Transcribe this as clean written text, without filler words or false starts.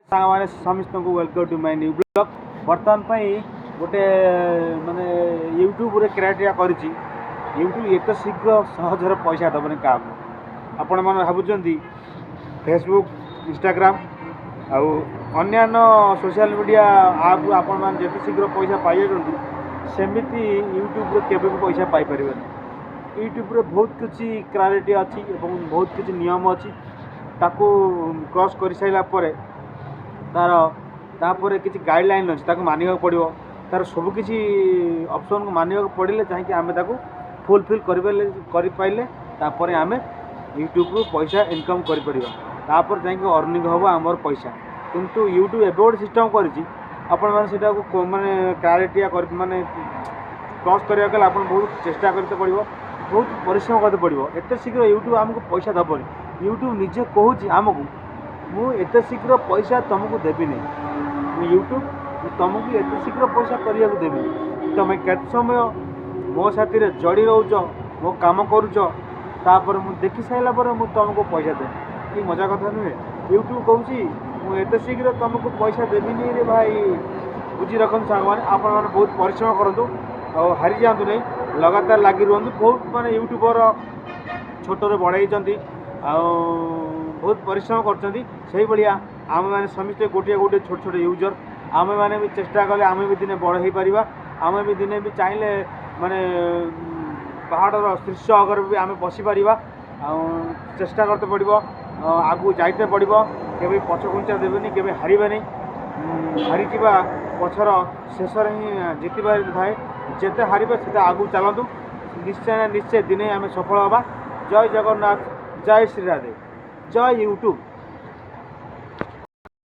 सारे समस्त को welcome to my new blog. बर्तमान गोटे माने यूट्यूब रे क्राइटेरिया करिछि यूट्यूब एत शीघ्र सहजर पैसा दबने क्या आपण मैंने भावुंट फेसबुक इंस्टाग्राम आउ अन्यान्य सोशल मीडिया आप आपण मैंने जिते शीघ्र पैसा पाई सेमती यूट्यूब रे केबे भी पैसा पाई परिबे। यूट्यूब रे बहुत किसी क्राइटेरिया अच्छी बहुत किसी नियम अच्छी ताकू क्रॉस कर सारा पर तार तापर किसी गाइडलाइन अच्छी ताकू मानिबा पड़ो तार सबकि ऑप्शन को मानिबा पड़े चाहिए आम फुलफिल कर पाइले तापर आम यूट्यूब रु पैसा इनकम कर जाकि अर्निंग हम आमर पैसा। किंतु यूट्यूब एवं गोटे सिस्टम कर माने क्राइटेरिया कर माने क्रॉस करने गले आप बहुत चेष्टा करते पड़ो बहुत परिश्रम करते पड़ो एत शीघ्र यूट्यूब आमको पैसा दबनी। यूट्यूब निजे कहूँ आमको मुझे शीघ्र पैसा तुमको देवी नहीं यूट्यूब तुमको एत शीघ्र पैसा करने को देवी तुम केत समय मो साथी रे जड़ी रोच मो काम करुपर मुझे देखी सारा पर मुझे तुमको पैसा दे ये मजा कथा नुहे। यूट्यूब कहूँ मुझे शीघ्र तुमको पैसा देवी रे भाई बुझी रखु सांग मैंने आप बहुत परिश्रम करूँ और हारी जातु नहीं लगातार लगी रुहतु बहुत माने यूट्यूबर छोटे बढ़ई बहुत परिश्रम कर आम मैंने समस्ते गोटे गोटे छोटे छोटे यूजर आम मैंने भी चेष्टा कले आम भी दिने बड़ हो पार आम भी दिने भी चाहिए माने पहाड़र शीर्ष अगर भी आम बसीपर चेष्टा करते पड़ो आगू जाते पड़ो के पछघुंचा देवेनि के हारबे हारी पछर शेष ही जितबार थाए जिते हारे से आगू चलतु निश्चय निश्चय दिने आम सफल हवा। जय जगन्नाथ जय श्री राधे जय यूट्यूब।